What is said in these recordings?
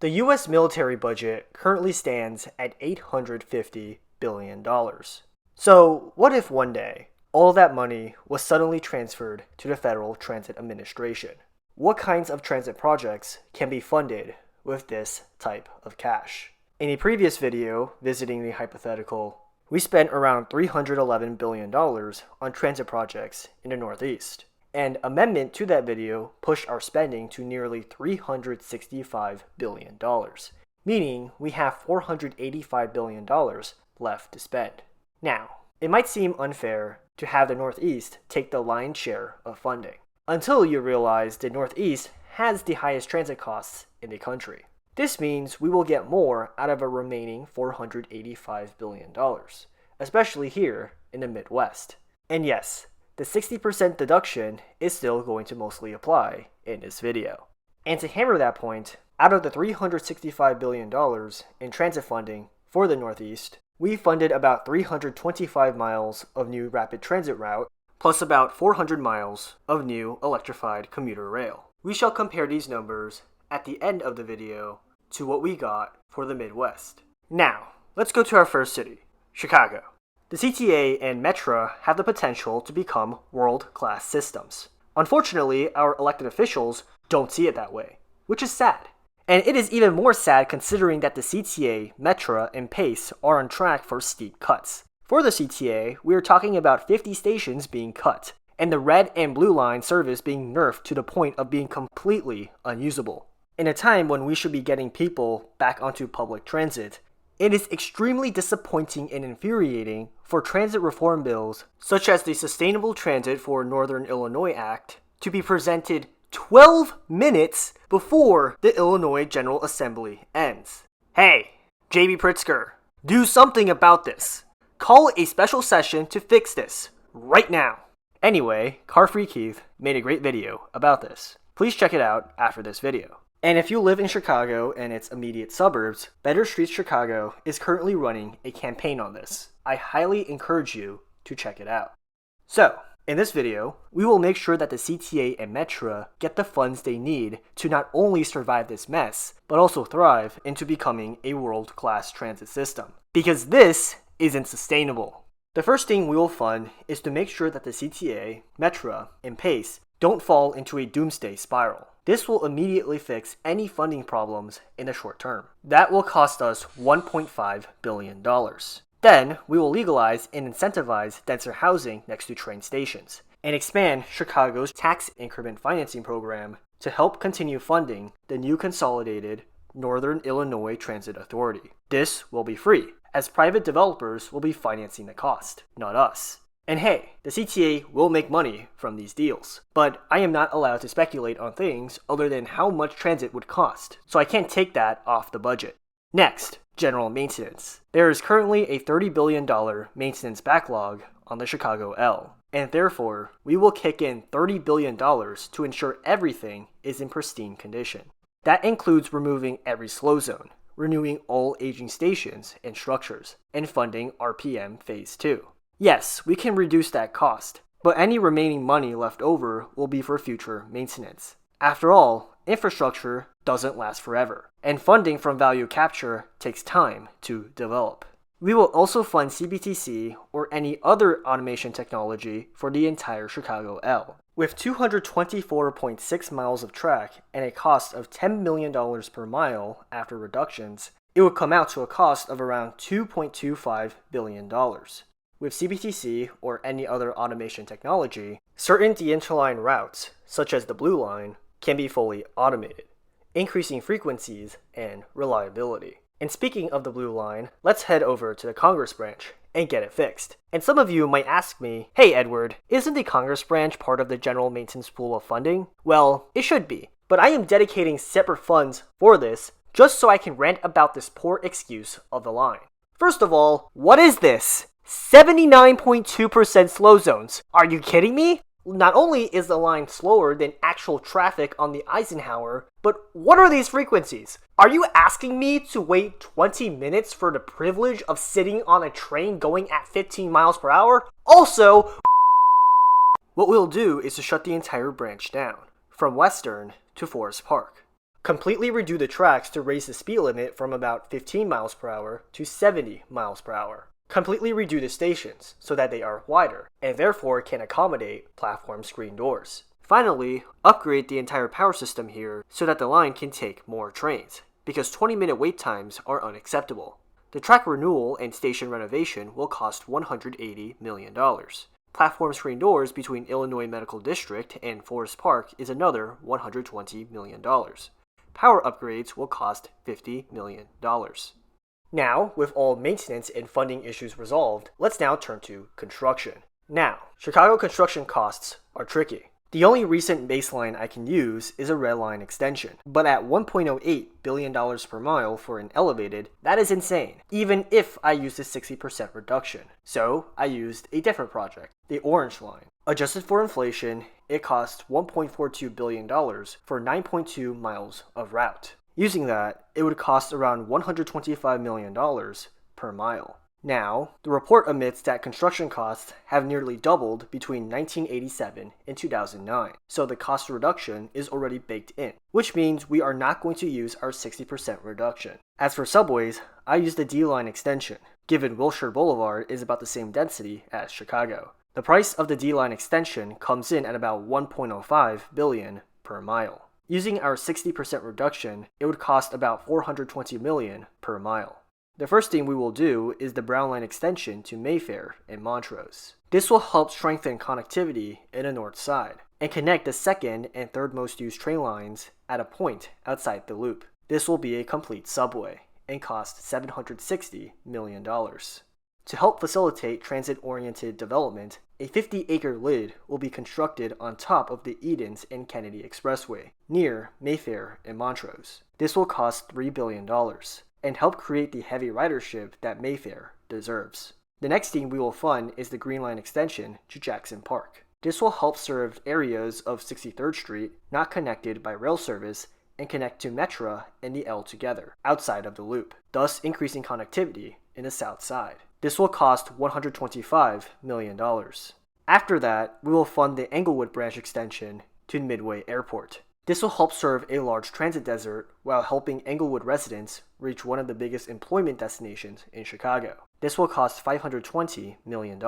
The US military budget currently stands at $850 billion. So, what if one day all that money was suddenly transferred to the Federal Transit Administration? What kinds of transit projects can be funded with this type of cash? In a previous video visiting the hypothetical, we spent around $311 billion on transit projects in the Northeast. An amendment to that video pushed our spending to nearly $365 billion, meaning we have $485 billion left to spend. Now, it might seem unfair to have the Northeast take the lion's share of funding, until you realize the Northeast has the highest transit costs in the country. This means we will get more out of a remaining $485 billion, especially here in the Midwest. And yes, the 60% deduction is still going to mostly apply in this video. And to hammer that point, out of the $365 billion in transit funding for the Northeast, we funded about 325 miles of new rapid transit route, plus about 400 miles of new electrified commuter rail. We shall compare these numbers at the end of the video to what we got for the Midwest. Now, let's go to our first city, Chicago. The CTA and Metra have the potential to become world-class systems. Unfortunately, our elected officials don't see it that way, which is sad. And it is even more sad considering that the CTA, Metra, and PACE are on track for steep cuts. For the CTA, we are talking about 50 stations being cut, and the red and blue line service being nerfed to the point of being completely unusable. In a time when we should be getting people back onto public transit, it is extremely disappointing and infuriating for transit reform bills, such as the Sustainable Transit for Northern Illinois Act, to be presented 12 minutes before the Illinois General Assembly ends. Hey, J.B. Pritzker, do something about this. Call a special session to fix this, right now. Anyway, Car-Free Keith made a great video about this. Please check it out after this video. And if you live in Chicago and its immediate suburbs, Better Streets Chicago is currently running a campaign on this. I highly encourage you to check it out. So, in this video, we will make sure that the CTA and Metra get the funds they need to not only survive this mess, but also thrive into becoming a world-class transit system. Because this isn't sustainable. The first thing we will fund is to make sure that the CTA, Metra, and PACE don't fall into a doomsday spiral. This will immediately fix any funding problems in the short term. That will cost us $1.5 billion. Then, we will legalize and incentivize denser housing next to train stations, and expand Chicago's tax increment financing program to help continue funding the new consolidated Northern Illinois Transit Authority. This will be free, as private developers will be financing the cost, not us. And hey, the CTA will make money from these deals, but I am not allowed to speculate on things other than how much transit would cost, so I can't take that off the budget. Next, general maintenance. There is currently a $30 billion maintenance backlog on the Chicago L, and therefore, we will kick in $30 billion to ensure everything is in pristine condition. That includes removing every slow zone, renewing all aging stations and structures, and funding RPM Phase 2. Yes, we can reduce that cost, but any remaining money left over will be for future maintenance. After all, infrastructure doesn't last forever, and funding from value capture takes time to develop. We will also fund CBTC or any other automation technology for the entire Chicago L. With 224.6 miles of track and a cost of $10 million per mile after reductions, it would come out to a cost of around $2.25 billion. With CBTC or any other automation technology, certain de-interline routes, such as the Blue Line, can be fully automated, increasing frequencies and reliability. And speaking of the Blue Line, let's head over to the Congress branch and get it fixed. And some of you might ask me, hey Edward, isn't the Congress branch part of the general maintenance pool of funding? Well, it should be, but I am dedicating separate funds for this just so I can rant about this poor excuse of the line. First of all, what is this? 79.2% slow zones. Are you kidding me? Not only is the line slower than actual traffic on the Eisenhower, but what are these frequencies? Are you asking me to wait 20 minutes for the privilege of sitting on a train going at 15 miles per hour? Also, what we'll do is to shut the entire branch down, from Western to Forest Park. Completely redo the tracks to raise the speed limit from about 15 miles per hour to 70 miles per hour. Completely redo the stations so that they are wider and therefore can accommodate platform screen doors. Finally, upgrade the entire power system here so that the line can take more trains, because 20-minute wait times are unacceptable. The track renewal and station renovation will cost $180 million. Platform screen doors between Illinois Medical District and Forest Park is another $120 million. Power upgrades will cost $50 million. Now, with all maintenance and funding issues resolved, let's now turn to construction. Now, Chicago construction costs are tricky. The only recent baseline I can use is a red line extension, but at $1.08 billion per mile for an elevated, that is insane, even if I used a 60% reduction. So, I used a different project, the orange line. Adjusted for inflation, it cost $1.42 billion for 9.2 miles of route. Using that, it would cost around $125 million per mile. Now, the report admits that construction costs have nearly doubled between 1987 and 2009, so the cost reduction is already baked in, which means we are not going to use our 60% reduction. As for subways, I used the D-line extension, given Wilshire Boulevard is about the same density as Chicago. The price of the D-line extension comes in at about $1.05 billion per mile. Using our 60% reduction, it would cost about $420 million per mile. The first thing we will do is the Brown Line extension to Mayfair and Montrose. This will help strengthen connectivity in the north side and connect the second and third most used train lines at a point outside the loop. This will be a complete subway and cost $760 million. To help facilitate transit-oriented development, a 50-acre lid will be constructed on top of the Edens and Kennedy Expressway near Mayfair and Montrose. This will cost $3 billion. And help create the heavy ridership that Mayfair deserves. The next thing we will fund is the Green Line extension to Jackson Park. This will help serve areas of 63rd Street not connected by rail service and connect to Metra and the L together, outside of the loop, thus increasing connectivity in the south side. This will cost $125 million. After that, we will fund the Englewood branch extension to Midway Airport. This will help serve a large transit desert while helping Englewood residents reach one of the biggest employment destinations in Chicago. This will cost $520 million.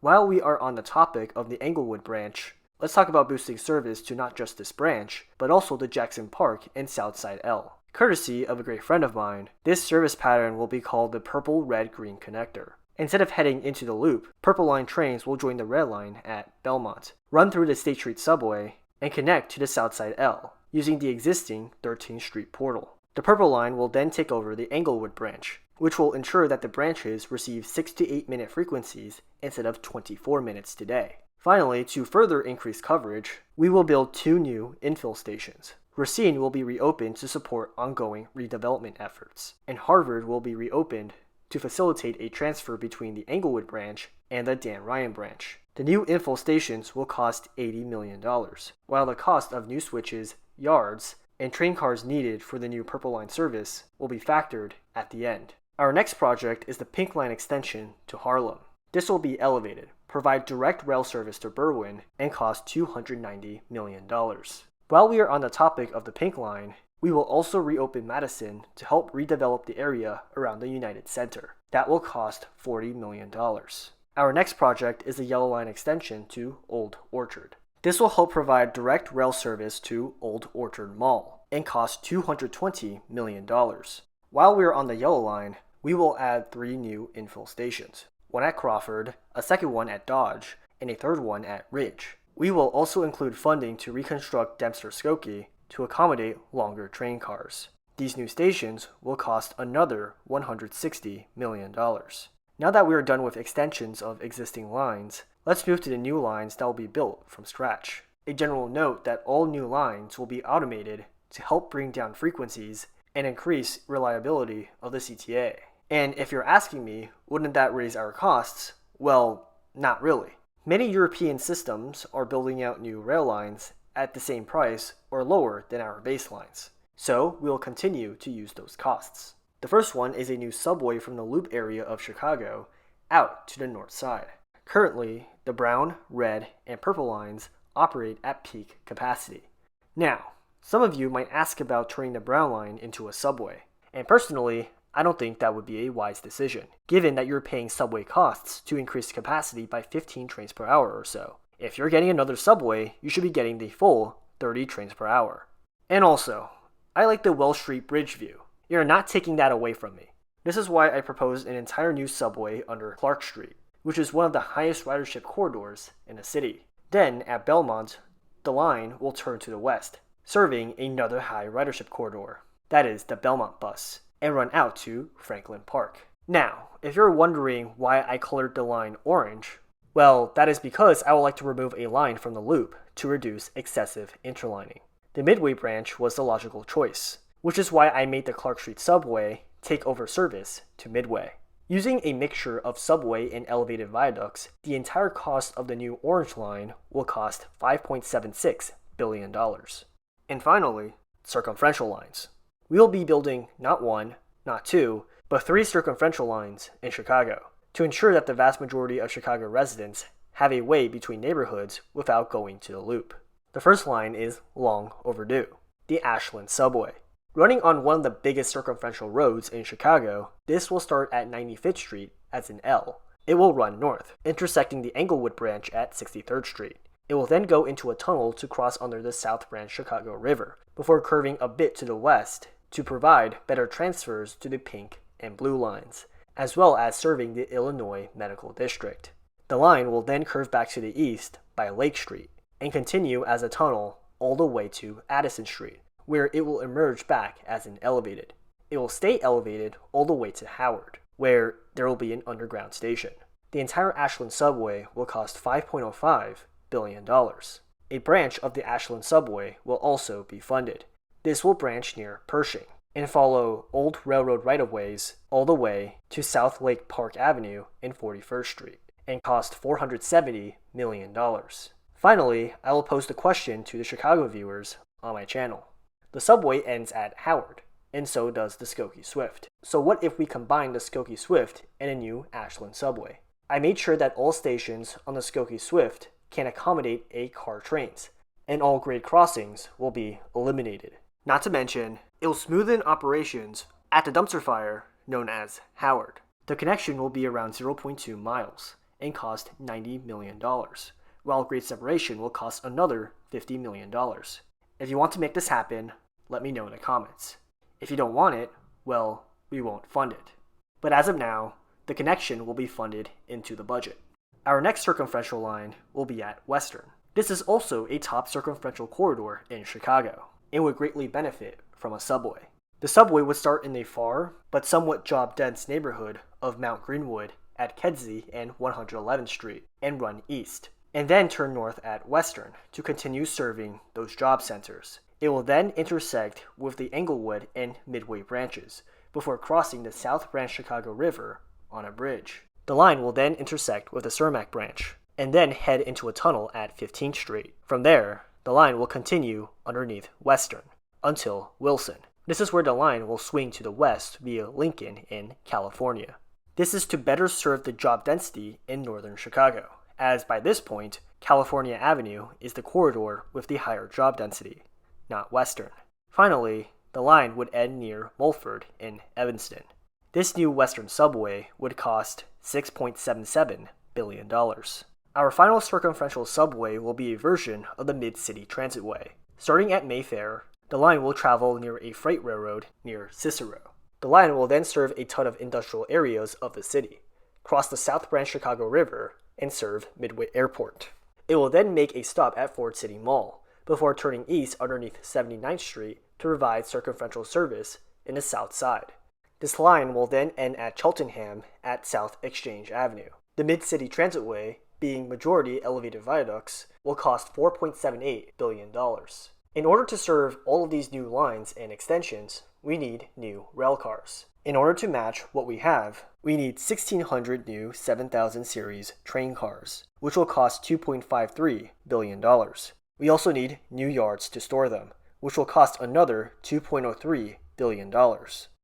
While we are on the topic of the Englewood branch, let's talk about boosting service to not just this branch, but also the Jackson Park and Southside L. Courtesy of a great friend of mine, this service pattern will be called the Purple Red Green Connector. Instead of heading into the loop, Purple Line trains will join the Red Line at Belmont, run through the State Street subway, and connect to the Southside L using the existing 13th Street portal. The Purple Line will then take over the Englewood branch, which will ensure that the branches receive 6 to 8 minute frequencies instead of 24 minutes today. Finally, to further increase coverage, we will build 2 new infill stations. Racine will be reopened to support ongoing redevelopment efforts, and Harvard will be reopened to facilitate a transfer between the Englewood branch and the Dan Ryan branch. The new infill stations will cost $80 million, while the cost of new switches, yards, and train cars needed for the new Purple Line service will be factored at the end. Our next project is the Pink Line extension to Harlem. This will be elevated, provide direct rail service to Berwyn, and cost $290 million. While we are on the topic of the Pink Line, we will also reopen Madison to help redevelop the area around the United Center. That will cost $40 million. Our next project is the Yellow Line extension to Old Orchard. This will help provide direct rail service to Old Orchard Mall and cost $220 million. While we are on the Yellow Line, we will add 3 new infill stations, one at Crawford, a second one at Dodge, and a third one at Ridge. We will also include funding to reconstruct Dempster-Skokie to accommodate longer train cars. These new stations will cost another $160 million. Now that we are done with extensions of existing lines, let's move to the new lines that will be built from scratch. A general note that all new lines will be automated to help bring down frequencies and increase reliability of the CTA. And if you're asking me, wouldn't that raise our costs? Well, not really. Many European systems are building out new rail lines at the same price or lower than our baselines. So we will continue to use those costs. The first one is a new subway from the Loop area of Chicago out to the north side. Currently, the brown, red, and purple lines operate at peak capacity. Now, Some of you might ask about turning the Brown Line into a subway, and personally, I don't think that would be a wise decision, given that you're paying subway costs to increase capacity by 15 trains per hour or so. If you're getting another subway, you should be getting the full 30 trains per hour. And also, I like the Wells Street Bridge view. You're not taking that away from me. This is why I proposed an entire new subway under Clark Street, which is one of the highest ridership corridors in the city. Then, at Belmont, the line will turn to the west, serving another high ridership corridor, that is the Belmont bus, and run out to Franklin Park. Now, if you're wondering why I colored the line orange, well, that is because I would like to remove a line from the loop to reduce excessive interlining. The Midway branch was the logical choice, which is why I made the Clark Street subway take over service to Midway. Using a mixture of subway and elevated viaducts, the entire cost of the new orange line will cost $5.76 billion. And finally, circumferential lines. We will be building not one, not two, but 3 circumferential lines in Chicago to ensure that the vast majority of Chicago residents have a way between neighborhoods without going to the loop. The first line is long overdue, the Ashland Subway. Running on one of the biggest circumferential roads in Chicago, this will start at 95th Street as an L. It will run north, intersecting the Englewood branch at 63rd Street. It will then go into a tunnel to cross under the South Branch Chicago River, before curving a bit to the west to provide better transfers to the pink and blue lines, as well as serving the Illinois Medical District. The line will then curve back to the east by Lake Street and continue as a tunnel all the way to Addison Street, where it will emerge back as an elevated. It will stay elevated all the way to Howard, where there will be an underground station. The entire Ashland subway will cost $5.05 billion. A branch of the Ashland subway will also be funded. This will branch near Pershing and follow old railroad right-of-ways all the way to South Lake Park Avenue and 41st Street and cost $470 million. Finally, I will post a question to the Chicago viewers on my channel. The subway ends at Howard, and so does the Skokie Swift. So what if we combine the Skokie Swift and a new Ashland subway? I made sure that all stations on the Skokie Swift can accommodate 8-car trains, and all grade crossings will be eliminated. Not to mention, it will smoothen operations at the dumpster fire known as Howard. The connection will be around 0.2 miles and cost $90 million, while grade separation will cost another $50 million. If you want to make this happen, let me know in the comments. If you don't want it, well, we won't fund it. But as of now, the connection will be funded into the budget. Our next circumferential line will be at Western. This is also a top circumferential corridor in Chicago and would greatly benefit from a subway. The subway would start in the far but somewhat job-dense neighborhood of Mount Greenwood at Kedzie and 111th Street and run east, and then turn north at Western to continue serving those job centers. It will then intersect with the Englewood and Midway branches before crossing the South Branch Chicago River on a bridge. The line will then intersect with the Cermak branch and then head into a tunnel at 15th Street. From there, the line will continue underneath Western until Wilson. This is where the line will swing to the west via Lincoln in California. This is to better serve the job density in northern Chicago, as by this point, California Avenue is the corridor with the higher job density, not Western. Finally, the line would end near Mulford in Evanston. This new Western subway would cost $6.77 billion. Our final circumferential subway will be a version of the Mid-City Transitway. Starting at Mayfair, the line will travel near a freight railroad near Cicero. The line will then serve a ton of industrial areas of the city, cross the South Branch Chicago River, and serve Midway Airport. It will then make a stop at Ford City Mall, before turning east underneath 79th Street to provide circumferential service in the south side. This line will then end at Cheltenham at South Exchange Avenue. The Mid-City Transitway, being majority elevated viaducts, will cost $4.78 billion. In order to serve all of these new lines and extensions, we need new rail cars. In order to match what we have, we need 1,600 new 7000 series train cars, which will cost $2.53 billion. We also need new yards to store them, which will cost another $2.03 billion.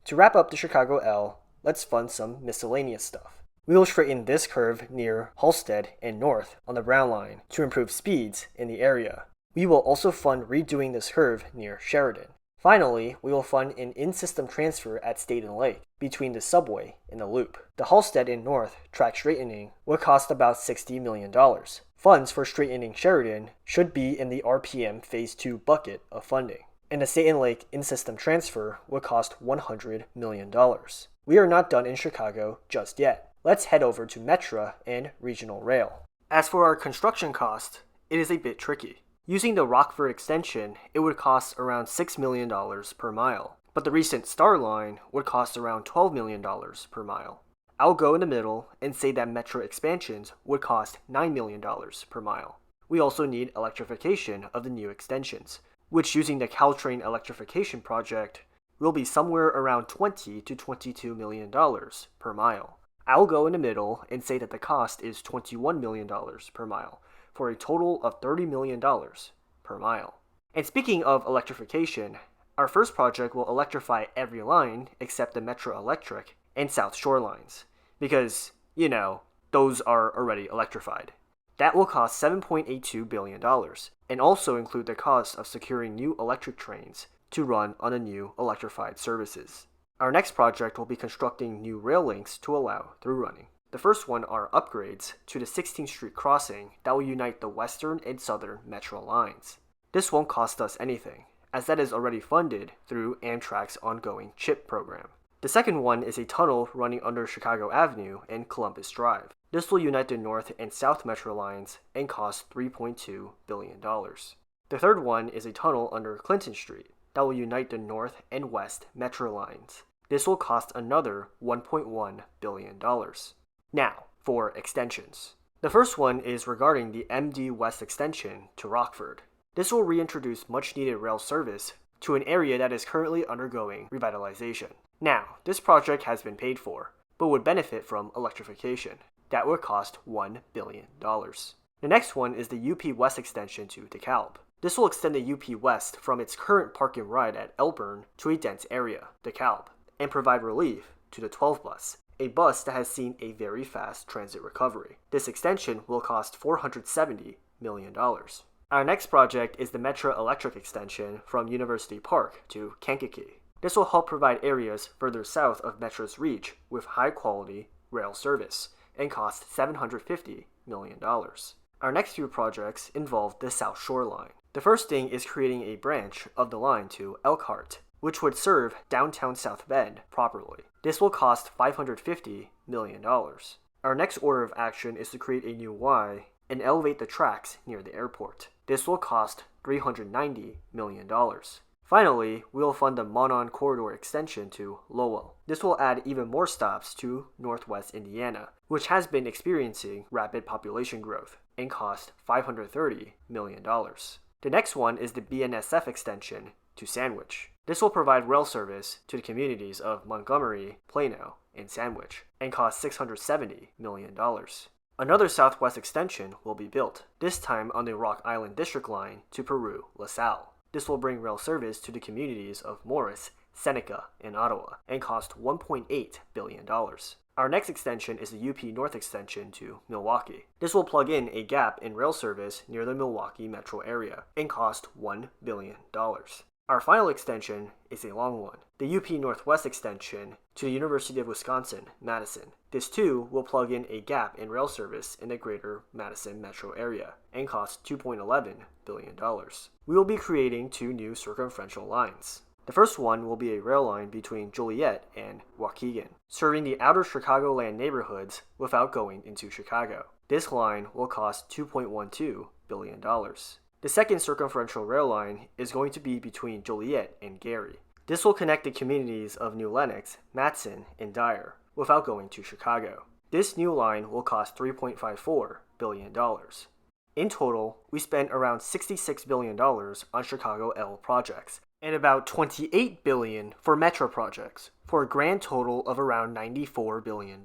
To wrap up the Chicago L, let's fund some miscellaneous stuff. We will straighten this curve near Halsted and north on the Brown Line to improve speeds in the area. We will also fund redoing this curve near Sheridan. Finally, we will fund an in-system transfer at Staten Lake between the subway and the loop. The Halstead and North track straightening would cost about $60 million. Funds for straightening Sheridan should be in the RPM Phase 2 bucket of funding. And the Staten Lake in-system transfer would cost $100 million. We are not done in Chicago just yet. Let's head over to Metra and Regional Rail. As for our construction cost, it is a bit tricky. Using the Rockford extension, it would cost around $6 million per mile, but the recent Star Line would cost around $12 million per mile. I'll go in the middle and say that Metro expansions would cost $9 million per mile. We also need electrification of the new extensions, which using the Caltrain electrification project will be somewhere around $20 to $22 million per mile. I'll go in the middle and say that the cost is $21 million per mile, for a total of $30 million per mile. And speaking of electrification, our first project will electrify every line except the Metro Electric and South Shore lines, because, those are already electrified. That will cost $7.82 billion, and also include the cost of securing new electric trains to run on the new electrified services. Our next project will be constructing new rail links to allow through running. The first one are upgrades to the 16th Street crossing that will unite the western and southern Metro lines. This won't cost us anything, as that is already funded through Amtrak's ongoing CHIP program. The second one is a tunnel running under Chicago Avenue and Columbus Drive. This will unite the north and south Metro lines and cost $3.2 billion. The third one is a tunnel under Clinton Street that will unite the north and west Metro lines. This will cost another $1.1 billion. Now, for extensions. The first one is regarding the MD West extension to Rockford. This will reintroduce much-needed rail service to an area that is currently undergoing revitalization. Now, this project has been paid for, but would benefit from electrification. That would cost $1 billion. The next one is the UP West extension to DeKalb. This will extend the UP West from its current park and ride at Elburn to a dense area, DeKalb, and provide relief to the 12 bus, a bus that has seen a very fast transit recovery. This extension will cost $470 million. Our next project is the Metro Electric extension from University Park to Kankakee. This will help provide areas further south of Metro's reach with high-quality rail service and cost $750 million. Our next few projects involve the South Shore line. The first thing is creating a branch of the line to Elkhart, which would serve downtown South Bend properly. This will cost $550 million. Our next order of action is to create a new Y and elevate the tracks near the airport. This will cost $390 million. Finally, we will fund the Monon Corridor extension to Lowell. This will add even more stops to Northwest Indiana, which has been experiencing rapid population growth, and cost $530 million. The next one is the BNSF extension to Sandwich. This will provide rail service to the communities of Montgomery, Plano, and Sandwich, and cost $670 million. Another southwest extension will be built, this time on the Rock Island District line to Peru, LaSalle. This will bring rail service to the communities of Morris, Seneca, and Ottawa, and cost $1.8 billion. Our next extension is the UP North extension to Milwaukee. This will plug in a gap in rail service near the Milwaukee metro area, and cost $1 billion. Our final extension is a long one, the UP Northwest extension to the University of Wisconsin-Madison. This too will plug in a gap in rail service in the greater Madison metro area and cost $2.11 billion. We will be creating two new circumferential lines. The first one will be a rail line between Joliet and Waukegan, serving the outer Chicagoland neighborhoods without going into Chicago. This line will cost $2.12 billion. The second circumferential rail line is going to be between Joliet and Gary. This will connect the communities of New Lenox, Matson, and Dyer without going to Chicago. This new line will cost $3.54 billion. In total, we spent around $66 billion on Chicago L projects, and about $28 billion for Metro projects, for a grand total of around $94 billion.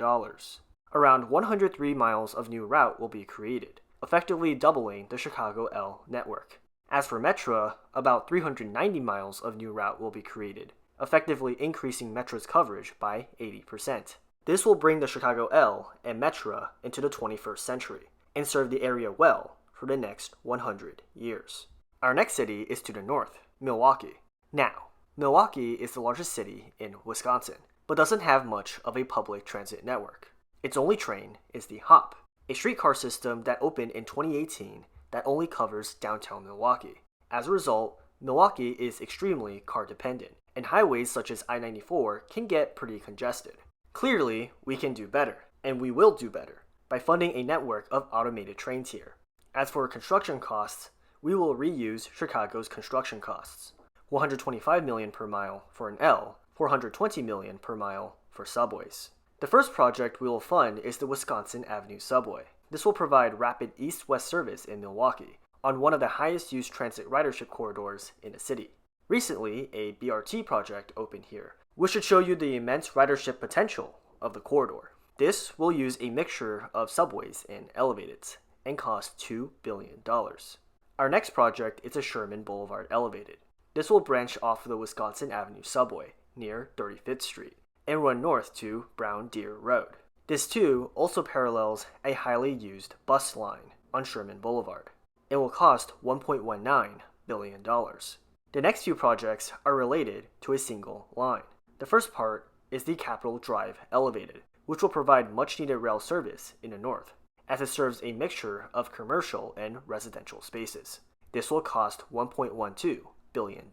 Around 103 miles of new route will be created, effectively doubling the Chicago L network. As for Metra, about 390 miles of new route will be created, effectively increasing Metra's coverage by 80%. This will bring the Chicago L and Metra into the 21st century, and serve the area well for the next 100 years. Our next city is to the north, Milwaukee. Now, Milwaukee is the largest city in Wisconsin, but doesn't have much of a public transit network. Its only train is the HOP, a streetcar system that opened in 2018 that only covers downtown Milwaukee. As a result, Milwaukee is extremely car dependent, and highways such as I-94 can get pretty congested. Clearly, we can do better, and we will do better, by funding a network of automated trains here. As for construction costs, we will reuse Chicago's construction costs. $125 million per mile for an L, $420 million per mile for subways. The first project we will fund is the Wisconsin Avenue Subway. This will provide rapid east-west service in Milwaukee, on one of the highest used transit ridership corridors in the city. Recently, a BRT project opened here, which should show you the immense ridership potential of the corridor. This will use a mixture of subways and elevateds, and cost $2 billion. Our next project is a Sherman Boulevard Elevated. This will branch off the Wisconsin Avenue Subway near 35th Street and run north to Brown Deer Road. This too also parallels a highly used bus line on Sherman Boulevard. It will cost $1.19 billion. The next few projects are related to a single line. The first part is the Capitol Drive Elevated, which will provide much needed rail service in the north, as it serves a mixture of commercial and residential spaces. This will cost $1.12 billion.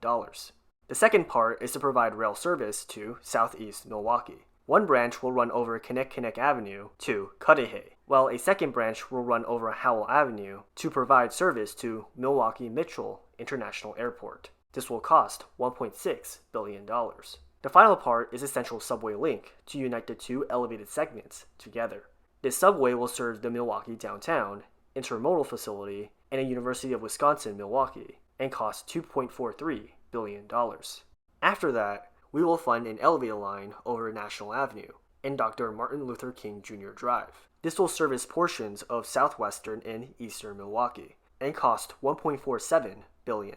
The second part is to provide rail service to southeast Milwaukee. One branch will run over Kinnick Avenue to Cudahy, while a second branch will run over Howell Avenue to provide service to Milwaukee Mitchell International Airport. This will cost $1.6 billion. The final part is a central subway link to unite the two elevated segments together. This subway will serve the Milwaukee downtown, intermodal facility, and a University of Wisconsin-Milwaukee, and cost $2.43 billion. After that, we will fund an elevated line over National Avenue and Dr. Martin Luther King Jr. Drive. This will service portions of southwestern and eastern Milwaukee, and cost $1.47 billion.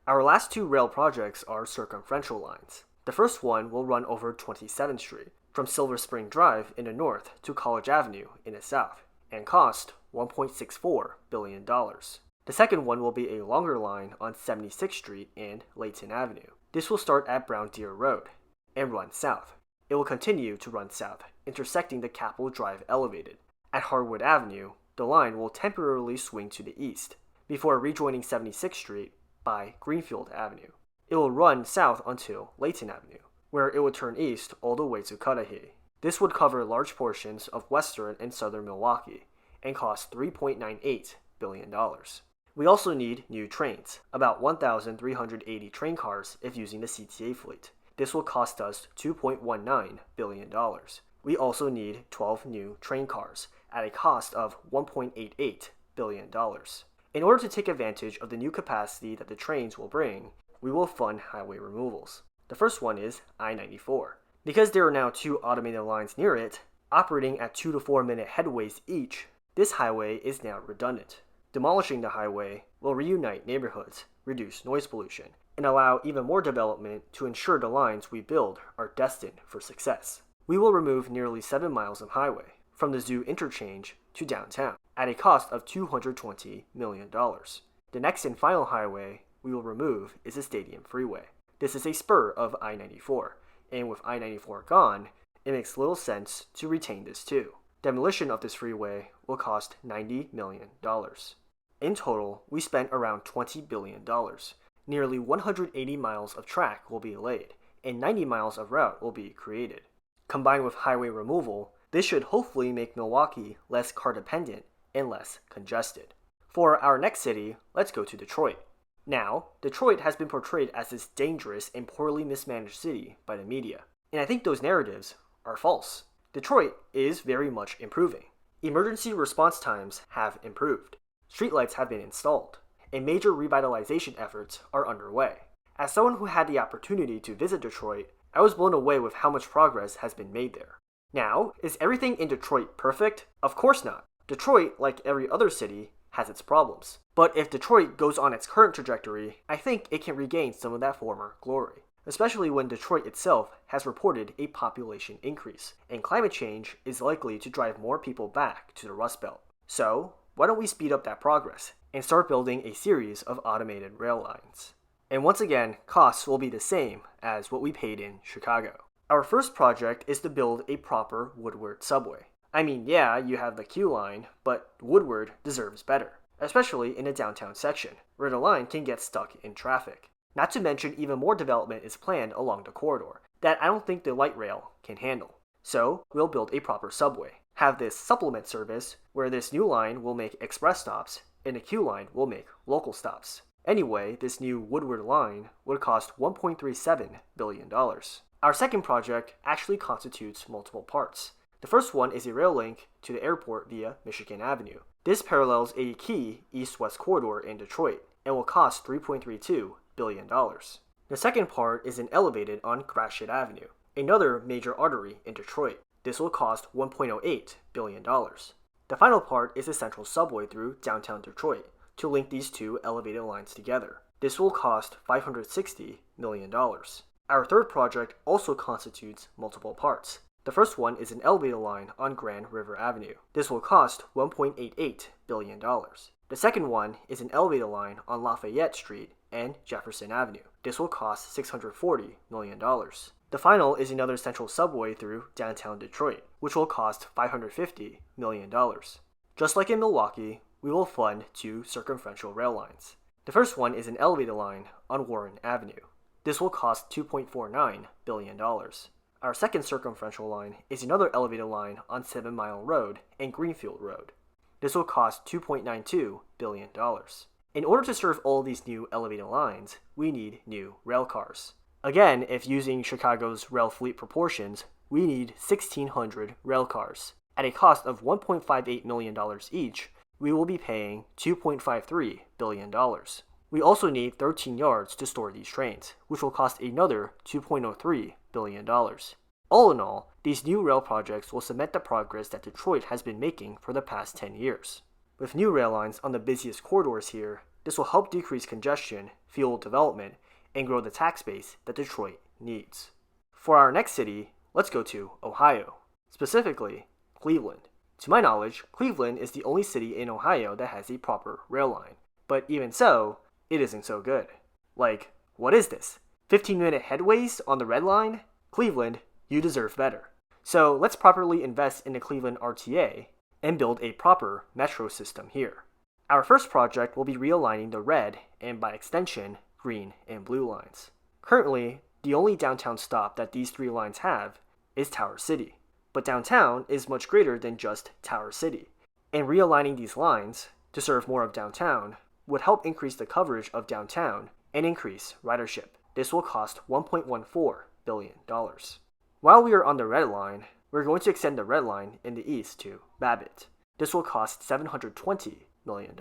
Our last two rail projects are circumferential lines. The first one will run over 27th Street, from Silver Spring Drive in the north to College Avenue in the south, and cost $1.64 billion. The second one will be a longer line on 76th Street and Layton Avenue. This will start at Brown Deer Road and run south. It will continue to run south, intersecting the Capitol Drive Elevated. At Harwood Avenue, the line will temporarily swing to the east, before rejoining 76th Street by Greenfield Avenue. It will run south until Layton Avenue, where it would turn east all the way to Cudahy. This would cover large portions of western and southern Milwaukee, and cost $3.98 billion. We also need new trains, about 1,380 train cars if using the CTA fleet. This will cost us $2.19 billion. We also need 12 new train cars at a cost of $1.88 billion. In order to take advantage of the new capacity that the trains will bring, we will fund highway removals. The first one is I-94. Because there are now two automated lines near it, operating at 2 to 4 minute headways each, this highway is now redundant. Demolishing the highway will reunite neighborhoods, reduce noise pollution, and allow even more development to ensure the lines we build are destined for success. We will remove nearly 7 miles of highway, from the Zoo Interchange to downtown, at a cost of $220 million. The next and final highway we will remove is the Stadium Freeway. This is a spur of I-94, and with I-94 gone, it makes little sense to retain this too. Demolition of this freeway will cost $90 million. In total, we spent around $20 billion. Nearly 180 miles of track will be laid, and 90 miles of route will be created. Combined with highway removal, this should hopefully make Milwaukee less car dependent and less congested. For our next city, let's go to Detroit. Now, Detroit has been portrayed as this dangerous and poorly mismanaged city by the media, and I think those narratives are false. Detroit is very much improving. Emergency response times have improved. Streetlights have been installed, and major revitalization efforts are underway. As someone who had the opportunity to visit Detroit, I was blown away with how much progress has been made there. Now, is everything in Detroit perfect? Of course not. Detroit, like every other city, has its problems. But if Detroit goes on its current trajectory, I think it can regain some of that former glory, especially when Detroit itself has reported a population increase, and climate change is likely to drive more people back to the Rust Belt. So, why don't we speed up that progress and start building a series of automated rail lines? And once again, costs will be the same as what we paid in Chicago. Our first project is to build a proper Woodward subway. I mean, yeah, you have the Q line, but Woodward deserves better, especially in the downtown section, where the line can get stuck in traffic. Not to mention even more development is planned along the corridor that I don't think the light rail can handle. So, we'll build a proper subway. Have this supplement service where this new line will make express stops and the Q line will make local stops. Anyway, this new Woodward line would cost $1.37 billion. Our second project actually constitutes multiple parts. The first one is a rail link to the airport via Michigan Avenue. This parallels a key east-west corridor in Detroit and will cost $3.32 billion. The second part is an elevated on Gratiot Avenue, another major artery in Detroit. This will cost $1.08 billion. The final part is a central subway through downtown Detroit to link these two elevated lines together. This will cost $560 million. Our third project also constitutes multiple parts. The first one is an elevated line on Grand River Avenue. This will cost $1.88 billion. The second one is an elevated line on Lafayette Street and Jefferson Avenue. This will cost $640 million. The final is another central subway through downtown Detroit, which will cost $550 million. Just like in Milwaukee, we will fund two circumferential rail lines. The first one is an elevated line on Warren Avenue. This will cost $2.49 billion. Our second circumferential line is another elevated line on 7 Mile Road and Greenfield Road. This will cost $2.92 billion. In order to serve all these new elevated lines, we need new rail cars. Again, if using Chicago's rail fleet proportions, we need 1,600 rail cars. At a cost of $1.58 million each, we will be paying $2.53 billion. We also need 13 yards to store these trains, which will cost another $2.03 billion. All in all, these new rail projects will cement the progress that Detroit has been making for the past 10 years. With new rail lines on the busiest corridors here, this will help decrease congestion, fuel development, and grow the tax base that Detroit needs. For our next city, let's go to Ohio, specifically Cleveland. To my knowledge, Cleveland is the only city in Ohio that has a proper rail line. But even so, it isn't so good. Like, what is this? 15-minute headways on the red line? Cleveland, you deserve better. So let's properly invest in the Cleveland RTA and build a proper metro system here. Our first project will be realigning the red and, by extension, green and blue lines. Currently, the only downtown stop that these three lines have is Tower City. But downtown is much greater than just Tower City. And realigning these lines to serve more of downtown would help increase the coverage of downtown and increase ridership. This will cost $1.14 billion. While we are on the red line, we're going to extend the red line in the east to Babbitt. This will cost $720 million.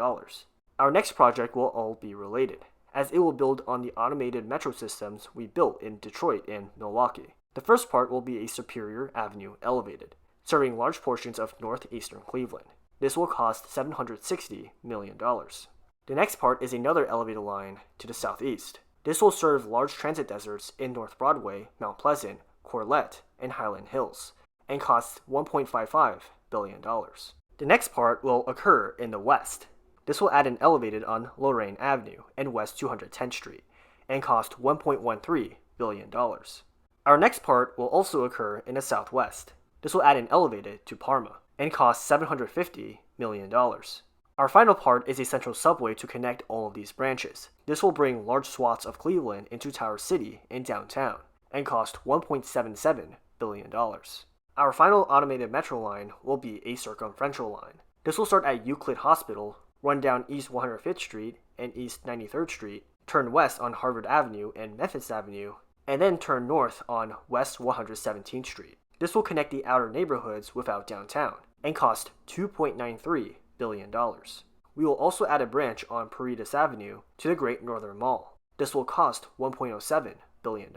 Our next project will all be related, as it will build on the automated metro systems we built in Detroit and Milwaukee. The first part will be a Superior Avenue elevated, serving large portions of northeastern Cleveland. This will cost $760 million. The next part is another elevated line to the southeast. This will serve large transit deserts in North Broadway, Mount Pleasant, Corlett, and Highland Hills, and costs $1.55 billion. The next part will occur in the west. This will add an elevated on Lorraine Avenue and West 210th Street, and cost $1.13 billion. Our next part will also occur in the southwest. This will add an elevated to Parma, and cost $750 million. Our final part is a central subway to connect all of these branches. This will bring large swaths of Cleveland into Tower City and downtown, and cost $1.77 billion. Our final automated metro line will be a circumferential line. This will start at Euclid Hospital, run down East 105th Street and East 93rd Street, turn west on Harvard Avenue and Memphis Avenue, and then turn north on West 117th Street. This will connect the outer neighborhoods without downtown, and cost $2.93 billion. We will also add a branch on Paredes Avenue to the Great Northern Mall. This will cost $1.07 billion.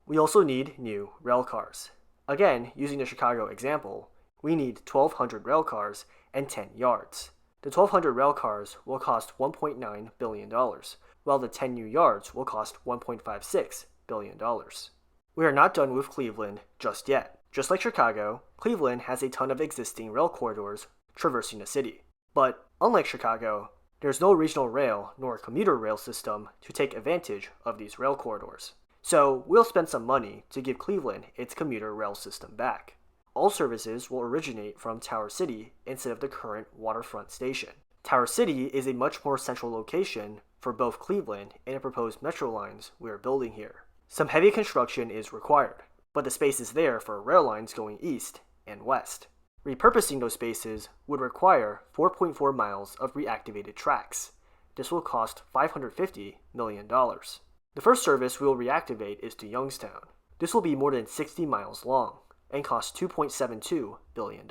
We also need new rail cars. Again, using the Chicago example, we need 1,200 rail cars and 10 yards. The 1,200 rail cars will cost $1.9 billion, while the 10 new yards will cost $1.56 billion. We are not done with Cleveland just yet. Just like Chicago, Cleveland has a ton of existing rail corridors traversing the city. But unlike Chicago, there's no regional rail nor commuter rail system to take advantage of these rail corridors. So we'll spend some money to give Cleveland its commuter rail system back. All services will originate from Tower City instead of the current waterfront station. Tower City is a much more central location for both Cleveland and the proposed metro lines we are building here. Some heavy construction is required, but the space is there for rail lines going east and west. Repurposing those spaces would require 4.4 miles of reactivated tracks. This will cost $550 million. The first service we will reactivate is to Youngstown. This will be more than 60 miles long and cost $2.72 billion.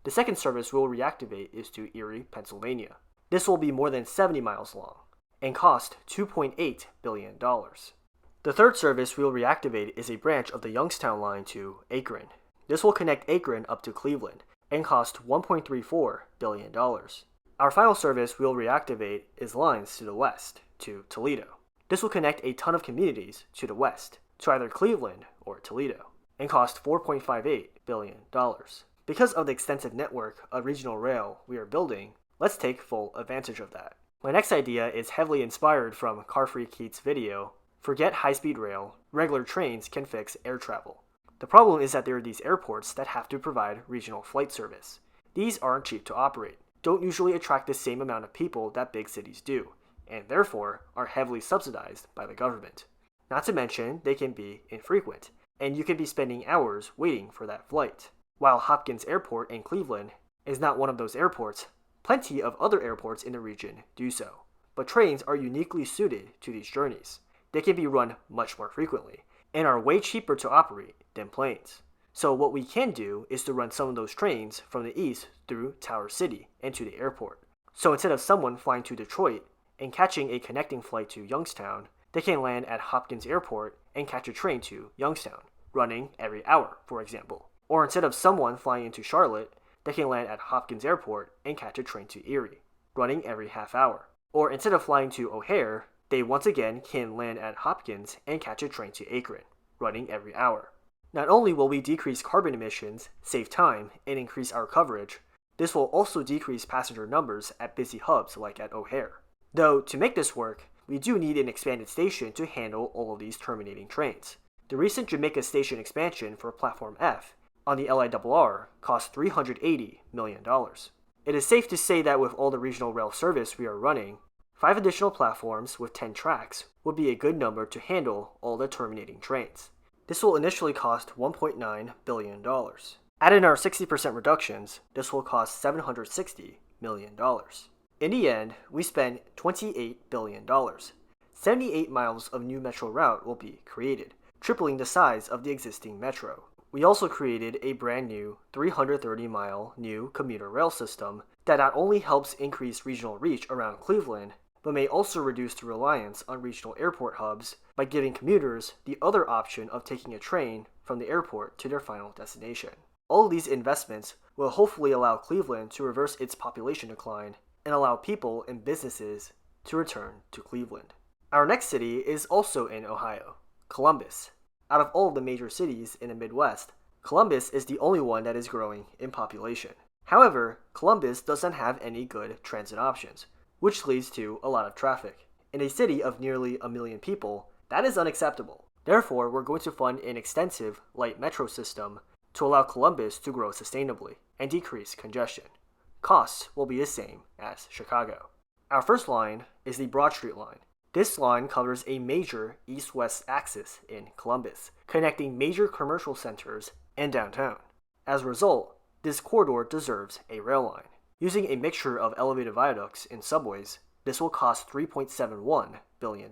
The second service we will reactivate is to Erie, Pennsylvania. This will be more than 70 miles long and cost $2.8 billion. The third service we will reactivate is a branch of the Youngstown line to Akron. This will connect Akron up to Cleveland and cost $1.34 billion. Our final service we will reactivate is lines to the west to Toledo. This will connect a ton of communities to the west to either Cleveland or Toledo and cost $4.58 billion. Because of the extensive network of regional rail we are building, let's take full advantage of that. My next idea is heavily inspired from Car Freak Heat's video, Forget High-Speed Rail, Regular Trains Can Fix Air Travel. The problem is that there are these airports that have to provide regional flight service. These aren't cheap to operate, don't usually attract the same amount of people that big cities do, and therefore are heavily subsidized by the government. Not to mention, they can be infrequent, and you can be spending hours waiting for that flight. While Hopkins Airport in Cleveland is not one of those airports, plenty of other airports in the region do so. But trains are uniquely suited to these journeys. They can be run much more frequently, and are way cheaper to operate than planes. So what we can do is to run some of those trains from the east through Tower City and to the airport. So instead of someone flying to Detroit and catching a connecting flight to Youngstown, they can land at Hopkins Airport and catch a train to Youngstown, running every hour, for example. Or instead of someone flying into Charlotte, they can land at Hopkins Airport and catch a train to Erie, running every half hour. Or instead of flying to O'Hare, they once again can land at Hopkins and catch a train to Akron, running every hour. Not only will we decrease carbon emissions, save time, and increase our coverage, this will also decrease passenger numbers at busy hubs like at O'Hare. Though, to make this work, we do need an expanded station to handle all of these terminating trains. The recent Jamaica Station expansion for Platform F on the LIRR cost $380 million. It is safe to say that with all the regional rail service we are running, 5 additional platforms with 10 tracks would be a good number to handle all the terminating trains. This will initially cost $1.9 billion. Add in our 60% reductions, this will cost $760 million. In the end, we spend $28 billion. 78 miles of new metro route will be created, tripling the size of the existing metro. We also created a brand new 330-mile new commuter rail system that not only helps increase regional reach around Cleveland, but may also reduce the reliance on regional airport hubs by giving commuters the other option of taking a train from the airport to their final destination. All of these investments will hopefully allow Cleveland to reverse its population decline and allow people and businesses to return to Cleveland. Our next city is also in Ohio, Columbus. Out of all of the major cities in the Midwest, Columbus is the only one that is growing in population. However, Columbus doesn't have any good transit options, which leads to a lot of traffic. In a city of nearly 1 million people, that is unacceptable. Therefore, we're going to fund an extensive light metro system to allow Columbus to grow sustainably and decrease congestion. Costs will be the same as Chicago. Our first line is the Broad Street line. This line covers a major east-west axis in Columbus, connecting major commercial centers and downtown. As a result, this corridor deserves a rail line. Using a mixture of elevated viaducts and subways, this will cost $3.71 billion.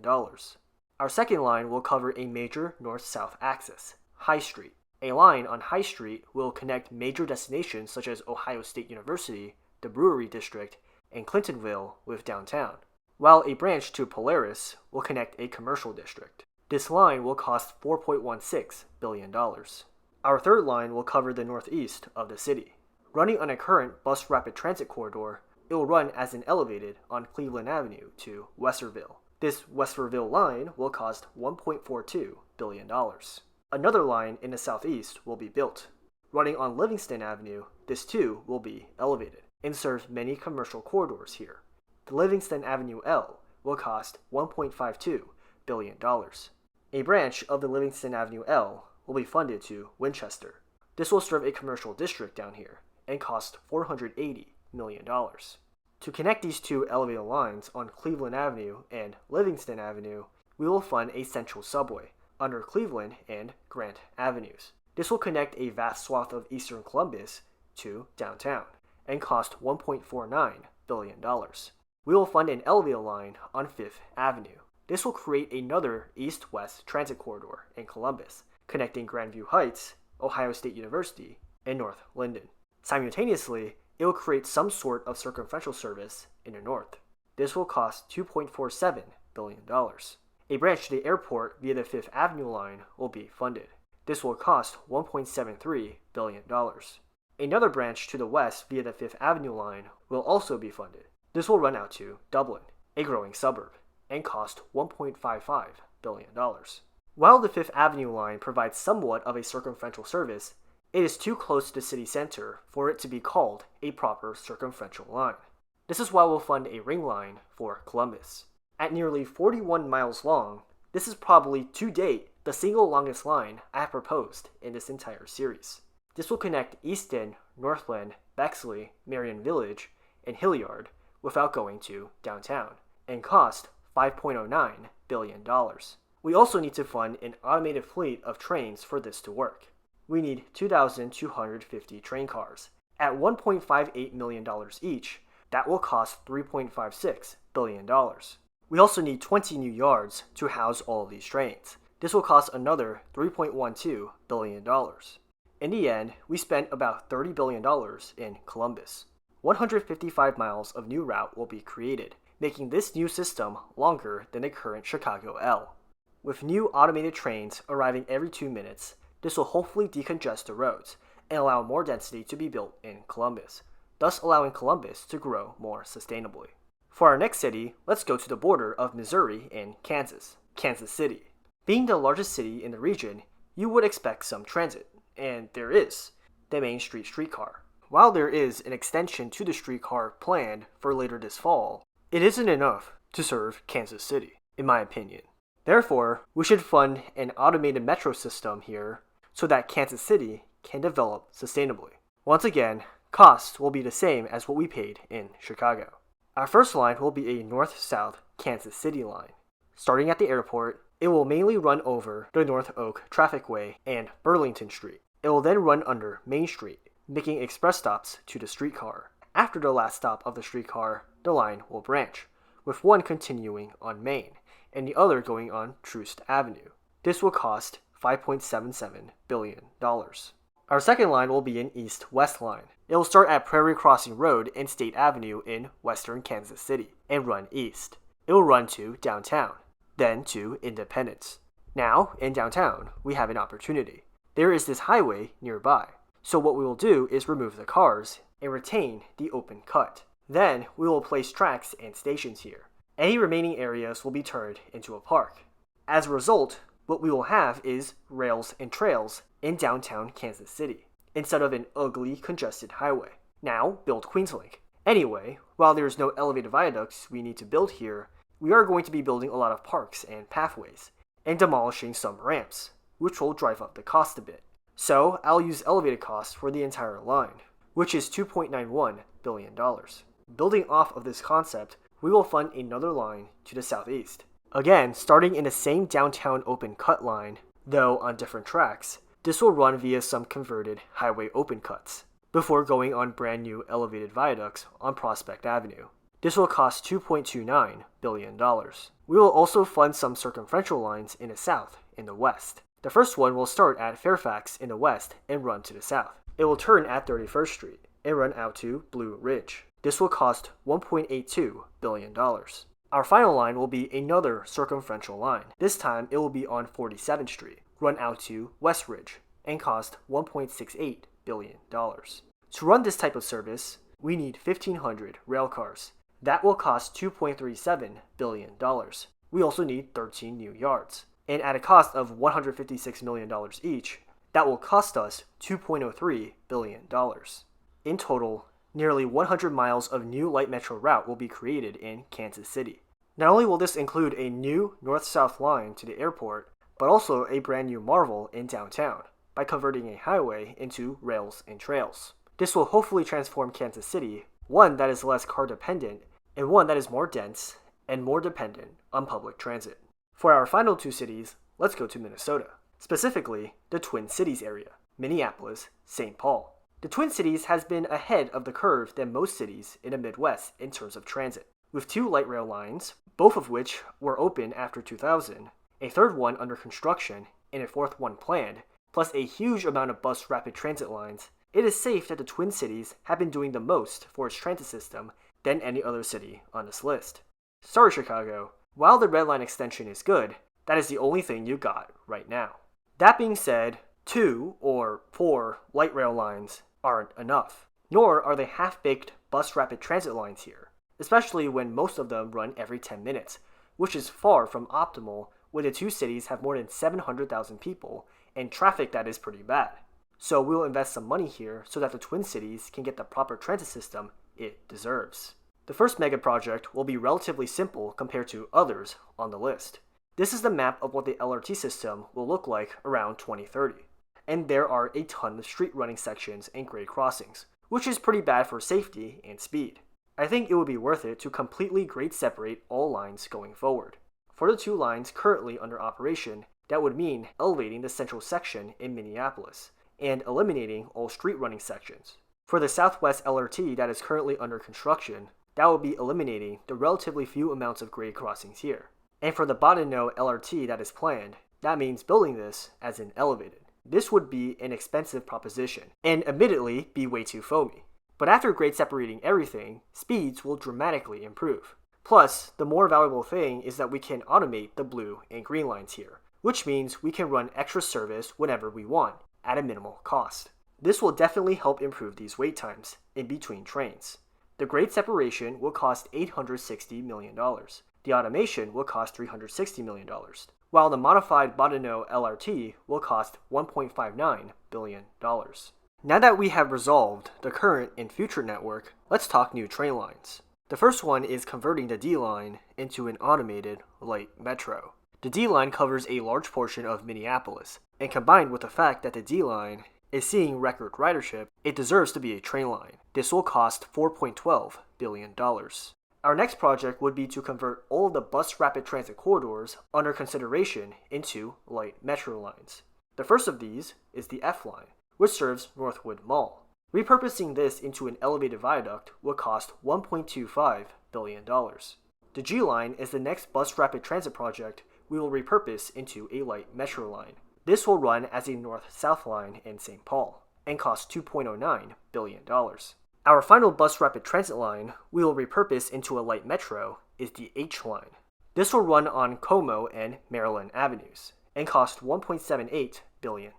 Our second line will cover a major north-south axis, High Street. A line on High Street will connect major destinations such as Ohio State University, the Brewery District, and Clintonville with downtown, while a branch to Polaris will connect a commercial district. This line will cost $4.16 billion. Our third line will cover the northeast of the city. Running on a current bus rapid transit corridor, it will run as an elevated on Cleveland Avenue to Westerville. This Westerville line will cost $1.42 billion. Another line in the southeast will be built. Running on Livingston Avenue, this too will be elevated. and serve many commercial corridors here. The Livingston Avenue L will cost $1.52 billion. A branch of the Livingston Avenue L will be funded to Winchester. This will serve a commercial district down here and cost $480 million. To connect these two elevated lines on Cleveland Avenue and Livingston Avenue, we will fund a central subway under Cleveland and Grant Avenues. This will connect a vast swath of eastern Columbus to downtown and cost $1.49 billion. We will fund an elevated line on Fifth Avenue. This will create another east-west transit corridor in Columbus, connecting Grandview Heights, Ohio State University, and North Linden. Simultaneously, it will create some sort of circumferential service in the north. This will cost $2.47 billion. A branch to the airport via the Fifth Avenue line will be funded. This will cost $1.73 billion. Another branch to the west via the Fifth Avenue line will also be funded. This will run out to Dublin, a growing suburb, and cost $1.55 billion. While the Fifth Avenue line provides somewhat of a circumferential service, it is too close to the city center for it to be called a proper circumferential line. This is why we'll fund a ring line for Columbus. At nearly 41 miles long, this is probably, to date, the single longest line I have proposed in this entire series. This will connect Easton, Northland, Bexley, Marion Village, and Hilliard without going to downtown, and cost $5.09 billion. We also need to fund an automated fleet of trains for this to work. We need 2,250 train cars. At $1.58 million each, that will cost $3.56 billion. We also need 20 new yards to house all of these trains. This will cost another $3.12 billion. In the end, we spent about $30 billion in Columbus. 155 miles of new route will be created, making this new system longer than the current Chicago L. With new automated trains arriving every 2 minutes, this will hopefully decongest the roads and allow more density to be built in Columbus, thus allowing Columbus to grow more sustainably. For our next city, let's go to the border of Missouri and Kansas, Kansas City. Being the largest city in the region, you would expect some transit, and there is, the Main Street streetcar. While there is an extension to the streetcar planned for later this fall, it isn't enough to serve Kansas City, in my opinion. Therefore, we should fund an automated metro system here so that Kansas City can develop sustainably. Once again, costs will be the same as what we paid in Chicago. Our first line will be a north-south Kansas City line. Starting at the airport, it will mainly run over the North Oak Trafficway and Burlington Street. It will then run under Main Street, making express stops to the streetcar. After the last stop of the streetcar, the line will branch, with one continuing on Main and the other going on Troost Avenue. This will cost $5.77 billion. Our second line will be an east-west line. It will start at Prairie Crossing Road and State Avenue in western Kansas City and run east. It will run to downtown, then to Independence. Now, in downtown, we have an opportunity. There is this highway nearby. So what we will do is remove the cars and retain the open cut. Then we will place tracks and stations here. Any remaining areas will be turned into a park. As a result, what we will have is rails and trails in downtown Kansas City, instead of an ugly, congested highway. Now, build Queenslink. Anyway, while there is no elevated viaducts we need to build here, we are going to be building a lot of parks and pathways, and demolishing some ramps, which will drive up the cost a bit. So, I'll use elevated costs for the entire line, which is $2.91 billion. Building off of this concept, we will fund another line to the southeast. Again, starting in the same downtown open cut line, though on different tracks, this will run via some converted highway open cuts, before going on brand new elevated viaducts on Prospect Avenue. This will cost $2.29 billion. We will also fund some circumferential lines in the south and the west. The first one will start at Fairfax in the west and run to the south. It will turn at 31st Street and run out to Blue Ridge. This will cost $1.82 billion. Our final line will be another circumferential line. This time it will be on 47th Street, run out to West Ridge, and cost $1.68 billion. To run this type of service, we need 1,500 rail cars. That will cost $2.37 billion. We also need 13 new yards. And at a cost of $156 million each, that will cost us $2.03 billion. In total, Nearly 100 miles of new light metro route will be created in Kansas City. Not only will this include a new north-south line to the airport, but also a brand new marvel in downtown by converting a highway into rails and trails. This will hopefully transform Kansas City, one that is less car dependent and one that is more dense and more dependent on public transit. For our final two cities, let's go to Minnesota, specifically the Twin Cities area, Minneapolis, St. Paul. The Twin Cities has been ahead of the curve than most cities in the Midwest in terms of transit, with two light rail lines, both of which were open after 2000, a third one under construction, and a fourth one planned, plus a huge amount of bus rapid transit lines. It is safe that the Twin Cities have been doing the most for its transit system than any other city on this list. Sorry, Chicago, while the Red Line extension is good, that is the only thing you got right now. That being said, 2 or 4 light rail lines aren't enough, nor are they half-baked bus rapid transit lines here, especially when most of them run every 10 minutes, which is far from optimal when the two cities have more than 700,000 people and traffic that is pretty bad. So we'll invest some money here so that the Twin Cities can get the proper transit system it deserves. The first mega project will be relatively simple compared to others on the list. This is the map of what the LRT system will look like around 2030. And there are a ton of street running sections and grade crossings, which is pretty bad for safety and speed. I think it would be worth it to completely grade separate all lines going forward. For the two lines currently under operation, that would mean elevating the central section in Minneapolis and eliminating all street running sections. For the Southwest LRT that is currently under construction, that would be eliminating the relatively few amounts of grade crossings here. And for the Bottineau LRT that is planned, that means building this as an elevated. This would be an expensive proposition, and admittedly be way too foamy. But after grade separating everything, speeds will dramatically improve. Plus, the more valuable thing is that we can automate the blue and green lines here, which means we can run extra service whenever we want, at a minimal cost. This will definitely help improve these wait times in between trains. The grade separation will cost $860 million. The automation will cost $360 million. While the modified Bottineau LRT will cost $1.59 billion. Now that we have resolved the current and future network, let's talk new train lines. The first one is converting the D line into an automated light metro. The D line covers a large portion of Minneapolis, and combined with the fact that the D line is seeing record ridership, it deserves to be a train line. This will cost $4.12 billion. Our next project would be to convert all of the bus rapid transit corridors under consideration into light metro lines. The first of these is the F line, which serves Northwood Mall. Repurposing this into an elevated viaduct will cost $1.25 billion. The G line is the next bus rapid transit project we will repurpose into a light metro line. This will run as a north-south line in St. Paul and cost $2.09 billion. Our final bus rapid transit line we will repurpose into a light metro is the H line. This will run on Como and Maryland Avenues and cost $1.78 billion.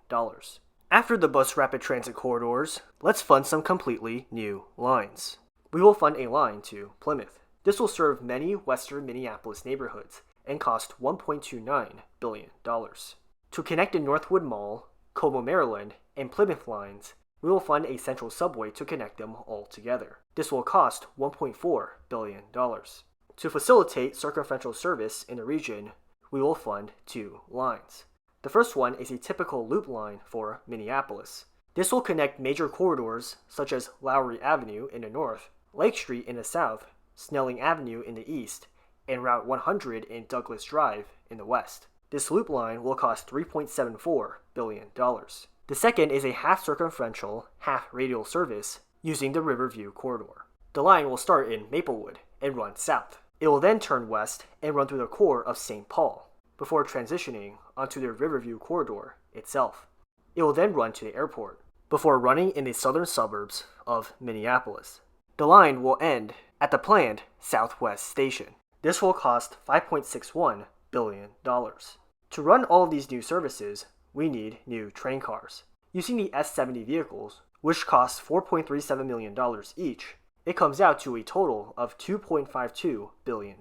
After the bus rapid transit corridors, let's fund some completely new lines. We will fund a line to Plymouth. This will serve many western Minneapolis neighborhoods and cost $1.29 billion. To connect the Northwood Mall, Como, Maryland, and Plymouth lines, we will fund a central subway to connect them all together. This will cost $1.4 billion. To facilitate circumferential service in the region, we will fund two lines. The first one is a typical loop line for Minneapolis. This will connect major corridors such as Lowry Avenue in the north, Lake Street in the south, Snelling Avenue in the east, and Route 100 and Douglas Drive in the west. This loop line will cost $3.74 billion. The second is a half-circumferential, half-radial service using the Riverview corridor. The line will start in Maplewood and run south. It will then turn west and run through the core of St. Paul, before transitioning onto the Riverview corridor itself. It will then run to the airport, before running in the southern suburbs of Minneapolis. The line will end at the planned Southwest Station. This will cost $5.61 billion. To run all of these new services, we need new train cars. Using the S70 vehicles, which cost $4.37 million each, it comes out to a total of $2.52 billion.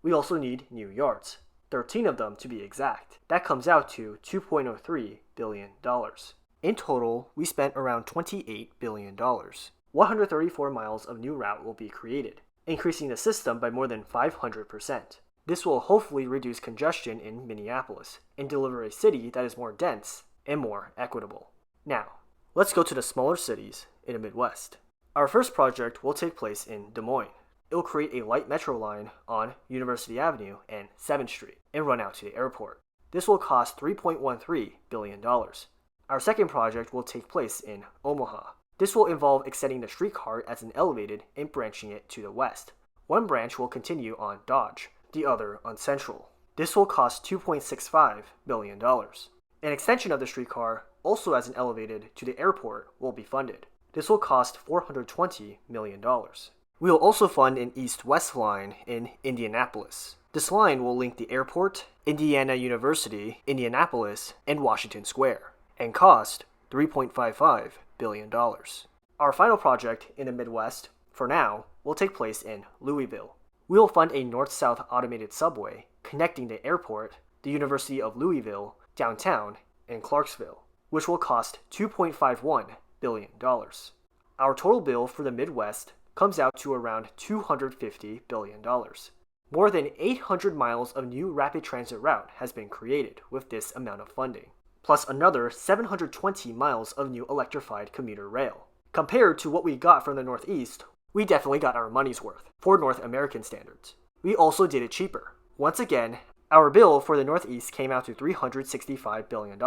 We also need new yards, 13 of them to be exact. That comes out to $2.03 billion. In total, we spent around $28 billion. 134 miles of new route will be created, increasing the system by more than 500%. This will hopefully reduce congestion in Minneapolis and deliver a city that is more dense and more equitable. Now, let's go to the smaller cities in the Midwest. Our first project will take place in Des Moines. It will create a light metro line on University Avenue and 7th Street and run out to the airport. This will cost $3.13 billion. Our second project will take place in Omaha. This will involve extending the streetcar as an elevated and branching it to the west. One branch will continue on Dodge, the other on Central. This will cost $2.65 billion. An extension of the streetcar, also as an elevated to the airport, will be funded. This will cost $420 million. We will also fund an east-west line in Indianapolis. This line will link the airport, Indiana University, Indianapolis, and Washington Square, and cost $3.55 billion. Our final project in the Midwest, for now, will take place in Louisville. We will fund a north-south automated subway connecting the airport, the University of Louisville, downtown, and Clarksville, which will cost $2.51 billion. Our total bill for the Midwest comes out to around $250 billion. More than 800 miles of new rapid transit route has been created with this amount of funding, plus another 720 miles of new electrified commuter rail. Compared to what we got from the Northeast, we definitely got our money's worth for North American standards. We also did it cheaper. Once again, our bill for the Northeast came out to $365 billion.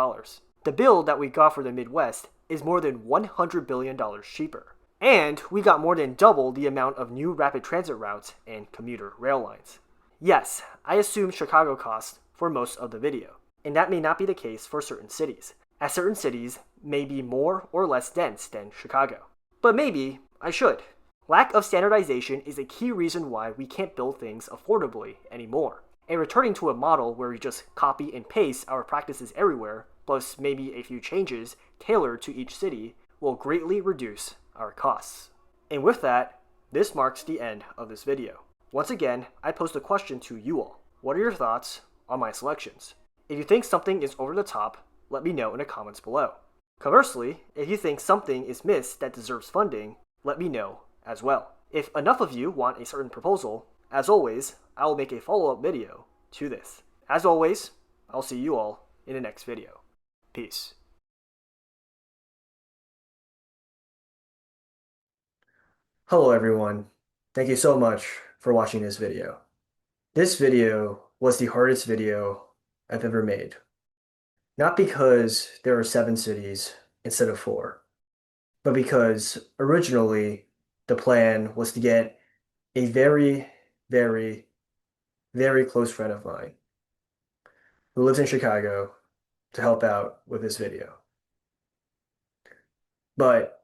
The bill that we got for the Midwest is more than $100 billion cheaper. And we got more than double the amount of new rapid transit routes and commuter rail lines. Yes, I assume Chicago cost for most of the video, and that may not be the case for certain cities, as certain cities may be more or less dense than Chicago. But maybe I should. Lack of standardization is a key reason why we can't build things affordably anymore. And returning to a model where we just copy and paste our practices everywhere, plus maybe a few changes tailored to each city, will greatly reduce our costs. And with that, this marks the end of this video. Once again, I posed a question to you all. What are your thoughts on my selections? If you think something is over the top, let me know in the comments below. Conversely, if you think something is missed that deserves funding, let me know as well. If enough of you want a certain proposal, as always, I will make a follow-up video to this. As always, I'll see you all in the next video. Peace. Hello everyone. Thank you so much for watching this video. This video was the hardest video I've ever made. Not because there are 7 cities instead of 4, but because originally the plan was to get a very, very, very close friend of mine who lives in Chicago to help out with this video. But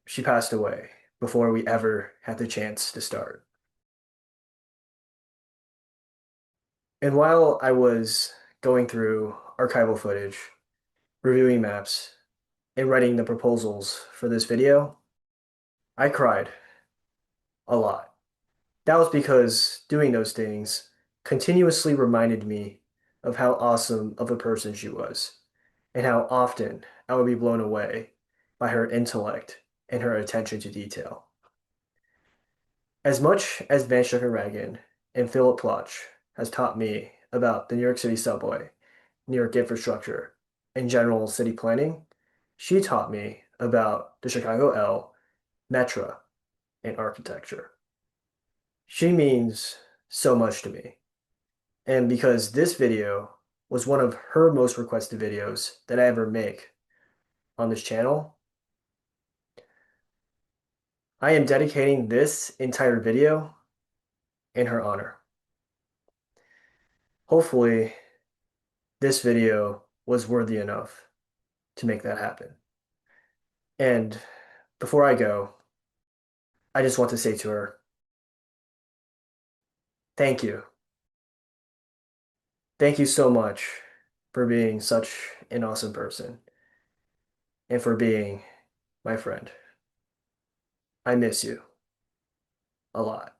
she passed away before we ever had the chance to start. And while I was going through archival footage, reviewing maps, and writing the proposals for this video, I cried a lot. That was because doing those things continuously reminded me of how awesome of a person she was, and how often I would be blown away by her intellect and her attention to detail. As much as Van Schuckenragen and Philip Plotch has taught me about the New York City subway, New York infrastructure, and general city planning, she taught me about the Chicago L, Metra, and architecture. She means so much to me. And because this video was one of her most requested videos that I ever make on this channel, I am dedicating this entire video in her honor. Hopefully, this video was worthy enough to make that happen. And before I go, I just want to say to her, thank you. Thank you so much for being such an awesome person and for being my friend. I miss you a lot.